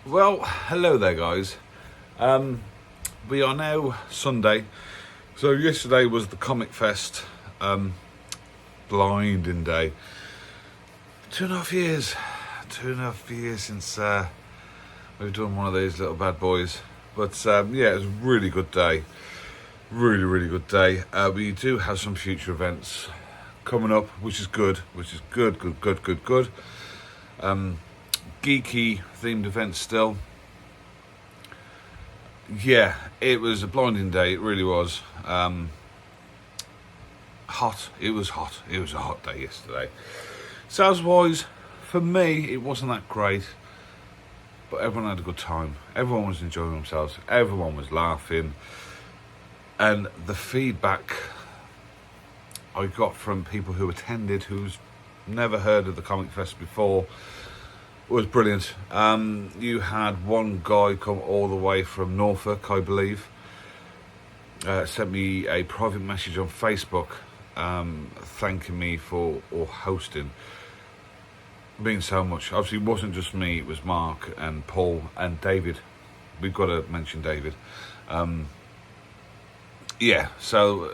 Well, hello there, guys. We are now Sunday. So yesterday was the Comic Fest blinding day. 2.5 years. 2.5 years since we've done one of these little bad boys. But yeah, it was a really good day. Really, really good day. We do have some future events coming up, which is good. Good. Geeky themed events still. Yeah, it was a blinding day. It really was. Hot. It was hot. It was a hot day yesterday. Sales wise, for me, it wasn't that great, but everyone had a good time. Everyone was enjoying themselves. Everyone was laughing, and the feedback I got from people who attended, who's never heard of the Comic Fest before, was brilliant. You had one guy come all the way from Norfolk, I believe, sent me a private message on Facebook thanking me for hosting. It means so much. Obviously, it wasn't just me, it was Mark and Paul and David. We've got to mention David. Yeah, so,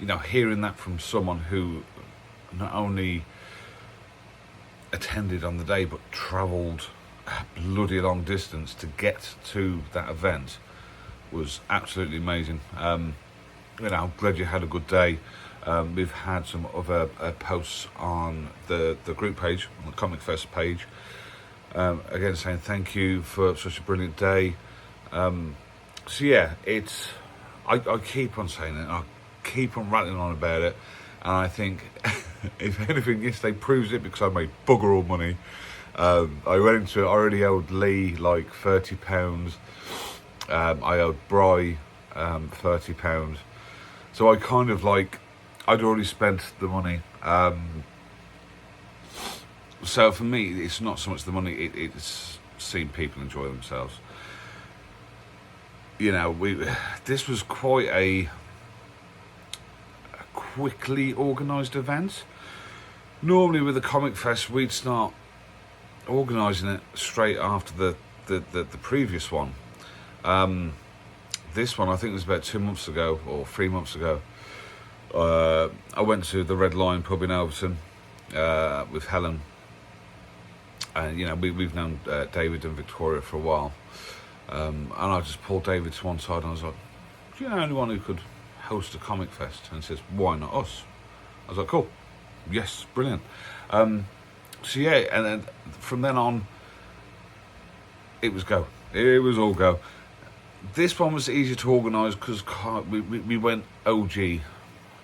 hearing that from someone who not only attended on the day but travelled a bloody long distance to get to that event was absolutely amazing. I'm glad you had a good day. We've had some other posts on the group page, on the Comic Fest page, again saying thank you for such a brilliant day. So yeah, I keep on saying it, I keep on rattling on about it, and I think if anything, yesterday proves it, because I made bugger all money. I went into it, I already owed Lee like £30. I owed Bry £30. So I kind of I'd already spent the money. So for me, it's not so much the money, it's seeing people enjoy themselves. This was quite a quickly organised event. Normally with the Comic Fest, we'd start organising it straight after the previous one. This one, I think it was about 2 months ago or 3 months ago. I went to the Red Lion pub in Overton with Helen, and we've known David and Victoria for a while, and I just pulled David to one side and I was like, "Do you know anyone who could host a Comic Fest?" And he says, "Why not us?" I was like, "Cool, yes, brilliant." So yeah, and then from then on, it was go. It was all go. This one was easier to organise because we went OG.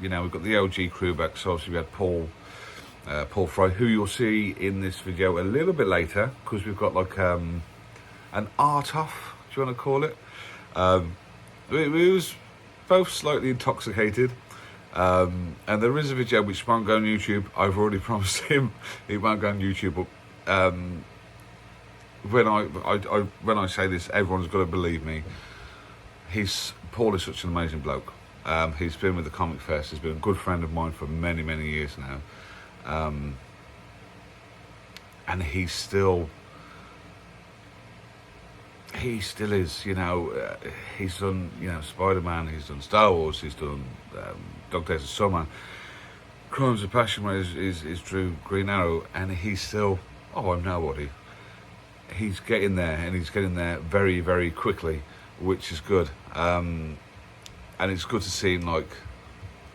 We've got the OG crew back. So obviously we had Paul Fry, who you'll see in this video a little bit later, because we've got an art off, do you want to call it? We was both slightly intoxicated. And there is a video which won't go on YouTube. I've already promised him it won't go on YouTube. But when I say this, everyone's got to believe me. Paul is such an amazing bloke. He's been with the Comic Fest. He's been a good friend of mine for many, many years now. And he still is. He's done Spider-Man. He's done Star Wars. He's done Dog Days of Summer. Crimes of Passion, where is Drew Green Arrow, and he's still, I'm nobody. He's getting there, and he's getting there very, very quickly, which is good. And it's good to see him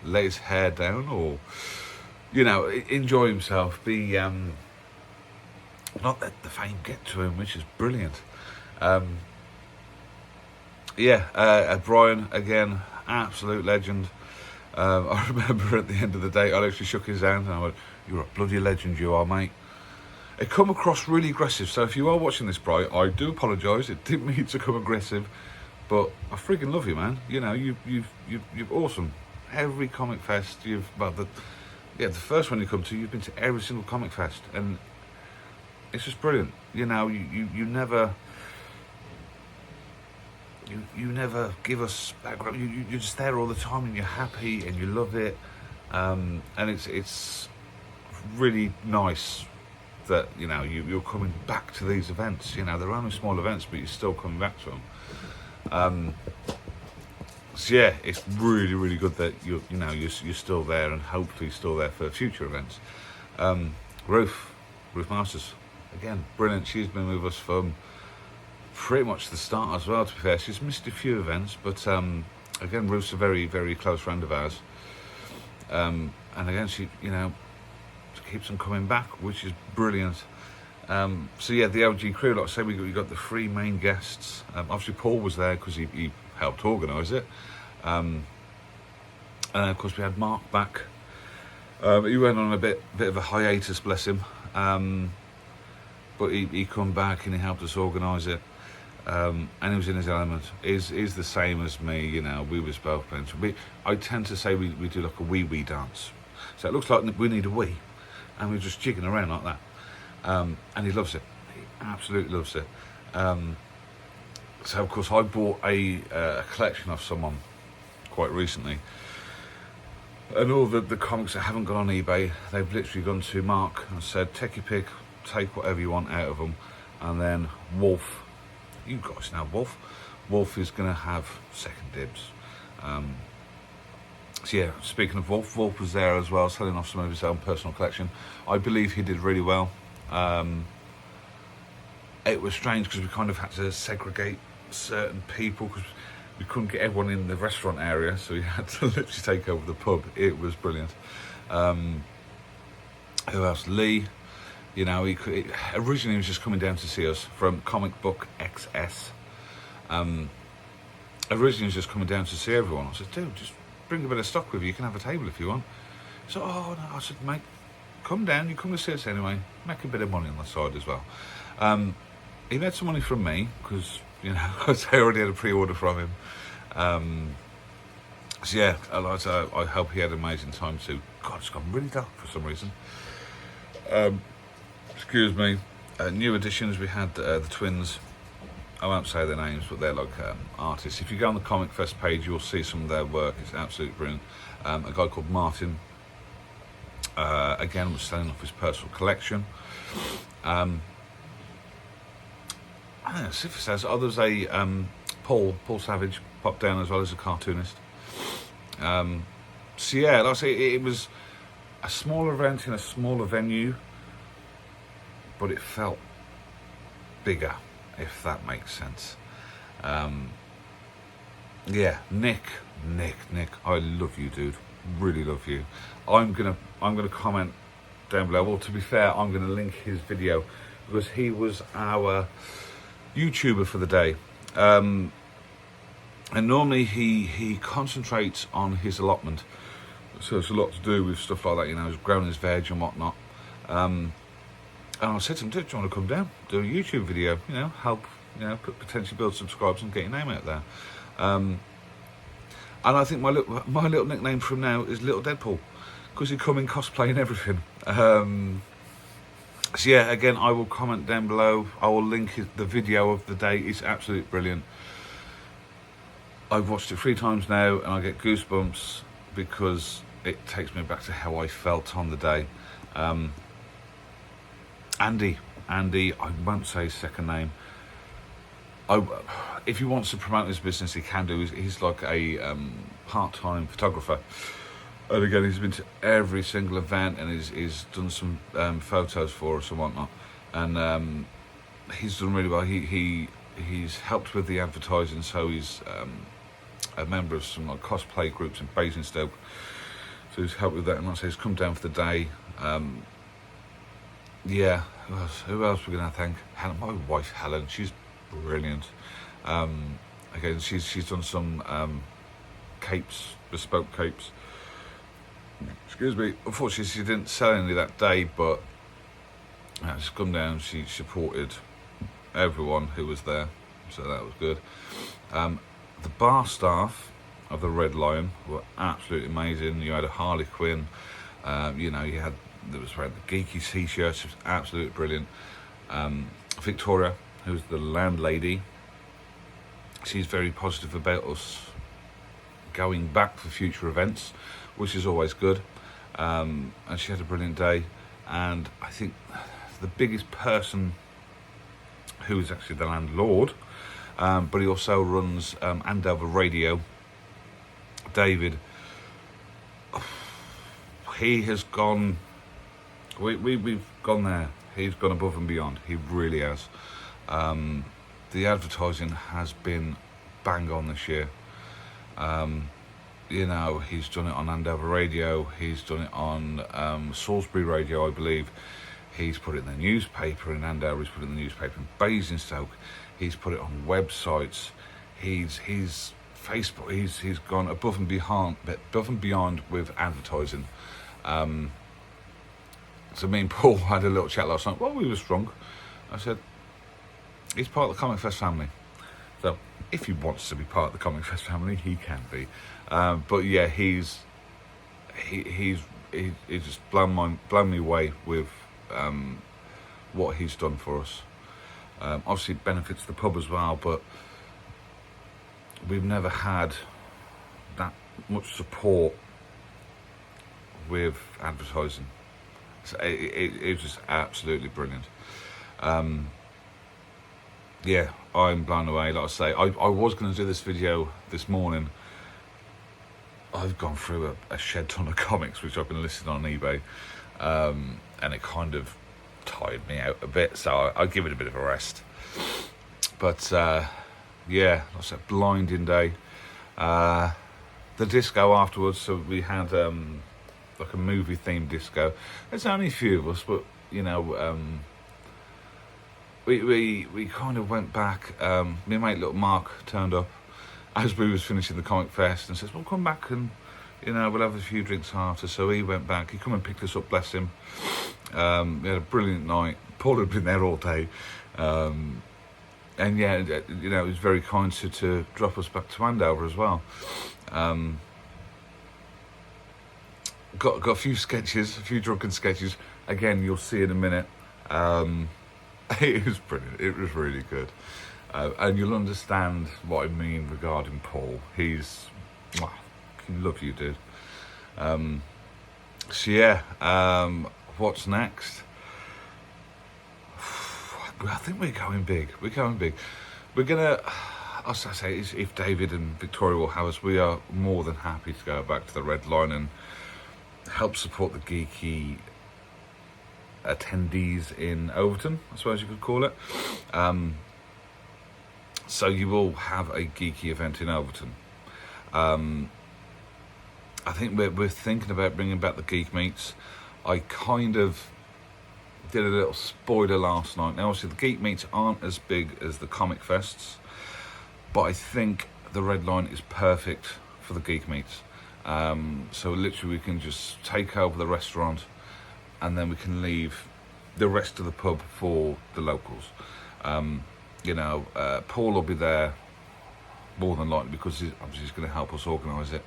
lay his hair down, or enjoy himself. Be not let the fame get to him, which is brilliant. Brian again, absolute legend. I remember at the end of the day, I actually shook his hand and I went, "You're a bloody legend, you are, mate." It come across really aggressive, so if you are watching this, Brian, I do apologise. It didn't mean to come aggressive, but I freaking love you, man. You're awesome. Every Comic Fest the first one you come to, you've been to every single Comic Fest, and it's just brilliant. You never. You never give us background. You're just there all the time, and you're happy and you love it, and it's really nice that, you know, you're coming back to these events. You know, they're only small events, but you're still coming back to them. So yeah, it's really, really good that you're still there, and hopefully still there for future events. Ruth Masters, again, brilliant. She's been with us from pretty much the start as well, to be fair. She's missed a few events, but again, Ruth's a very, very close friend of ours. And again, she, you know, keeps on coming back, which is brilliant. So yeah, the LG crew, like I say, we got the 3 main guests. Obviously Paul was there because he helped organise it. And of course we had Mark back. He went on a bit of a hiatus, bless him. But he come back and he helped us organise it. And he was in his element. He's the same as me, you know. We was both playing. I tend to say we do like a wee dance. So it looks like we need a wee, and we're just jigging around like that. And he loves it. He absolutely loves it. So of course I bought a collection of someone quite recently, and all the comics that haven't gone on eBay, they've literally gone to Mark and said, take your pick, take whatever you want out of them. And then Wolf, you guys know Wolf is going to have second dibs. So yeah, speaking of Wolf was there as well, selling off some of his own personal collection. I believe he did really well. It was strange because we kind of had to segregate certain people because we couldn't get everyone in the restaurant area, so we had to literally take over the pub. It was brilliant. Who else? Lee. You know, originally he was just coming down to see us from Comic Book XS. Originally he was just coming down to see everyone. I said, dude, just bring a bit of stock with you. You can have a table if you want. He said, oh no. I said, mate, come down. You come to see us anyway. Make a bit of money on the side as well. He made some money from me because, you know, I already had a pre-order from him. So yeah, I hope he had an amazing time too. God, it's gone really dark for some reason. Excuse me. New additions, we had the twins. I won't say their names, but they're like artists. If you go on the Comic Fest page, you'll see some of their work. It's absolutely brilliant. A guy called Martin, again, was selling off his personal collection. I don't know, if it says, oh, there's a Paul Savage popped down as well as a cartoonist. So yeah, like I say, it was a smaller event in a smaller venue, but it felt bigger, if that makes sense. Yeah, Nick, I love you, dude. Really love you. I'm gonna comment down below. Well, to be fair, I'm gonna link his video because he was our YouTuber for the day. And normally he concentrates on his allotment, so it's a lot to do with stuff like that, you know, he's growing his veg and whatnot. And I said to him, dude, do you want to come down, do a YouTube video, you know, help, you know, potentially build subscribers and get your name out there. And I think my little nickname from now is Little Deadpool, because he come in cosplay and everything. So yeah, again, I will comment down below. I will link the video of the day. It's absolutely brilliant. I've watched it 3 times now, and I get goosebumps because it takes me back to how I felt on the day. Andy, I won't say his second name. If he wants to promote his business, he can do. He's like a part-time photographer. And again, he's been to every single event, and he's done some photos for us and whatnot. And he's done really well. He's helped with the advertising, so he's a member of some like cosplay groups in Basingstoke. So he's helped with that, and like I say, he's come down for the day. Yeah, who else we're gonna thank? Helen, my wife Helen, she's brilliant. Again, she's done some capes, bespoke capes. Excuse me. Unfortunately, she didn't sell any that day, but she's come down. She supported everyone who was there, so that was good. The bar staff of the Red Lion were absolutely amazing. You had a Harley Quinn. You know, there was wearing the geeky t-shirts. It was absolutely brilliant. Victoria, who's the landlady, she's very positive about us going back for future events, which is always good. And she had a brilliant day. And I think the biggest person who is actually the landlord, but he also runs Andover Radio. David, he has gone, we've gone there. He's gone above and beyond. He really has. The advertising has been bang on this year. You know, he's done it on Andover Radio. He's done it on Salisbury Radio, I believe. He's put it in the newspaper in Andover. He's put it in the newspaper in Basingstoke. He's put it on websites. He's Facebook. He's gone above and beyond with advertising. So me and Paul had a little chat last night while we were drunk. I said, he's part of the Comic Fest family. So if he wants to be part of the Comic Fest family, he can be. But yeah, he's just blown me away with what he's done for us. Obviously, it benefits the pub as well, but we've never had that much support with advertising. So it's just absolutely brilliant. Yeah, I'm blown away. Like I say, I was going to do this video this morning. I've gone through a shed ton of comics which I've been listing on eBay, and it kind of tired me out a bit, so I'll give it a bit of a rest. But yeah, like I said, blinding day. The disco afterwards, so we had like a movie themed disco. There's only a few of us, but you know, we kind of went back. My mate little Mark turned up as we was finishing the Comic Fest and says, well, come back and, you know, we'll have a few drinks after. So he went back. He come and picked us up, bless him. We had a brilliant night. Paul had been there all day. And yeah, you know, it was very kind to drop us back to Andover as well. Got a few sketches, a few drunken sketches. Again, you'll see in a minute. It was brilliant. It was really good. And you'll understand what I mean regarding Paul. He's, I love you, dude. So yeah, what's next? I think we're going big. We're going big. We're gonna, as I say, if David and Victoria will have us, we are more than happy to go back to the Red Line and help support the geeky attendees in Overton, I suppose you could call it. So you will have a geeky event in Overton. I think we're thinking about bringing back the geek meets. I kind of did a little spoiler last night. Now, obviously, the geek meets aren't as big as the comic fests, but I think the Red Line is perfect for the geek meets. So literally, we can just take over the restaurant, and then we can leave the rest of the pub for the locals. You know, Paul will be there more than likely because he's going to help us organise it.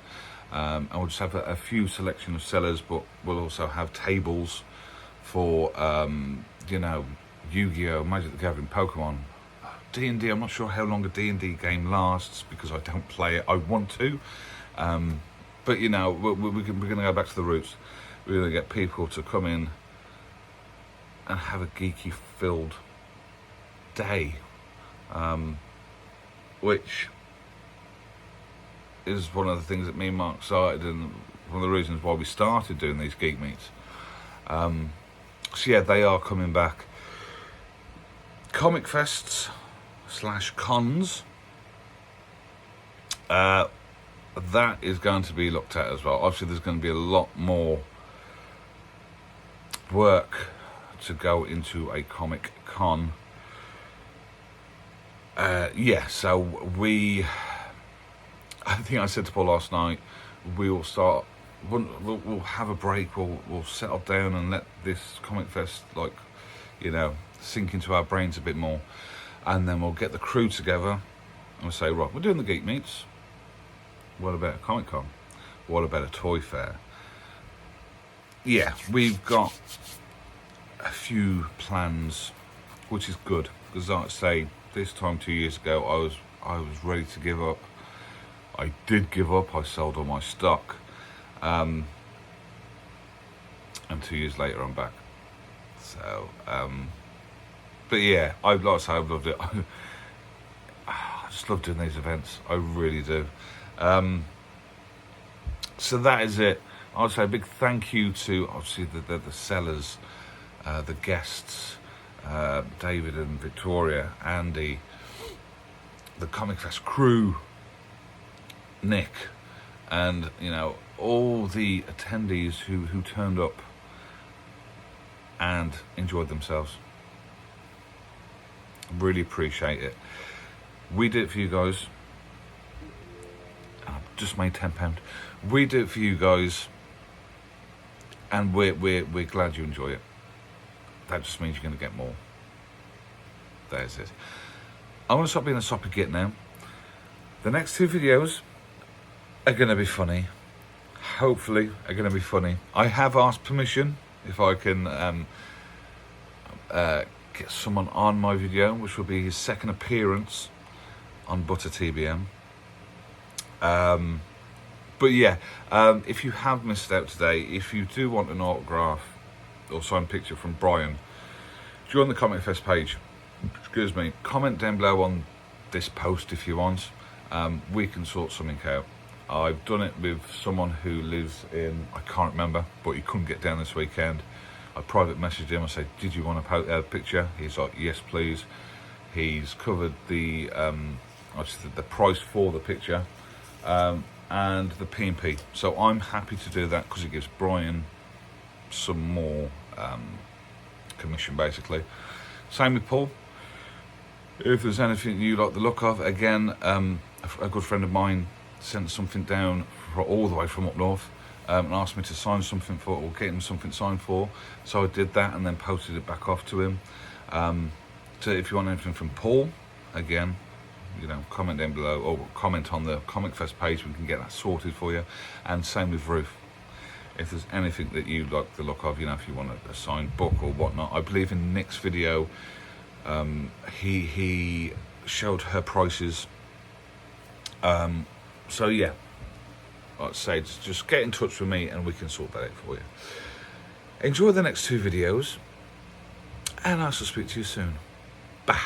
And we'll just have a few selection of sellers, but we'll also have tables for, you know, Yu-Gi-Oh, Magic the Gathering, Pokemon, D&D. I'm not sure how long a D&D game lasts because I don't play it. I want to. But, you know, we're going to go back to the roots. We're going to get people to come in and have a geeky-filled day, which is one of the things that me and Mark started, and one of the reasons why we started doing these geek meets. So yeah, they are coming back. Comic fests / cons. That is going to be looked at as well. Obviously, there's going to be a lot more work to go into a comic con. Yeah, so I think I said to Paul last night, we will start, we'll have a break, we'll settle down and let this comic fest, like, you know, sink into our brains a bit more, and then we'll get the crew together and we'll say, right, we're doing the geek meets. What about a Comic Con? What about a toy fair? Yeah, we've got a few plans, which is good, because like I say, this time 2 years ago, I was ready to give up. I did give up. I sold all my stock, and 2 years later, I'm back. So, but yeah, I'd like to say I've loved it. I just love doing these events. I really do. So that is it. I'd say a big thank you to obviously the sellers, the guests, David and Victoria, Andy, the Comic Fest crew, Nick, and all the attendees who turned up and enjoyed themselves. Really appreciate it. We did it for you guys. I've just made £10. We do it for you guys, and we're glad you enjoy it. That just means you're going to get more. There's it. I'm going to stop being a soppy git now. The next 2 videos are going to be funny. Hopefully, are going to be funny. I have asked permission if I can get someone on my video, which will be his second appearance on Butter TBM. But yeah, if you have missed out today, if you do want an autograph or signed picture from Brian, join the Comic Fest page. Excuse me. Comment down below on this post if you want. We can sort something out. I've done it with someone who lives in, I can't remember, but he couldn't get down this weekend. I private messaged him. I said, did you want a picture? He's like, yes, please. He's covered the price for the picture and the P&P. So I'm happy to do that because it gives Brian some more commission, basically. Same with Paul. If there's anything you like the look of, again, a good friend of mine sent something down all the way from up north and asked me to sign something for, or get him something signed for. So I did that and then posted it back off to him. So if you want anything from Paul, again, comment down below or comment on the Comic Fest page. We can get that sorted for you. And same with Ruth. If there's anything that you like the look of, if you want a signed book or whatnot. I believe in Nick's video, he showed her prices. So yeah, like I say, just get in touch with me and we can sort that out for you. Enjoy the next 2 videos, and I shall speak to you soon. Bye.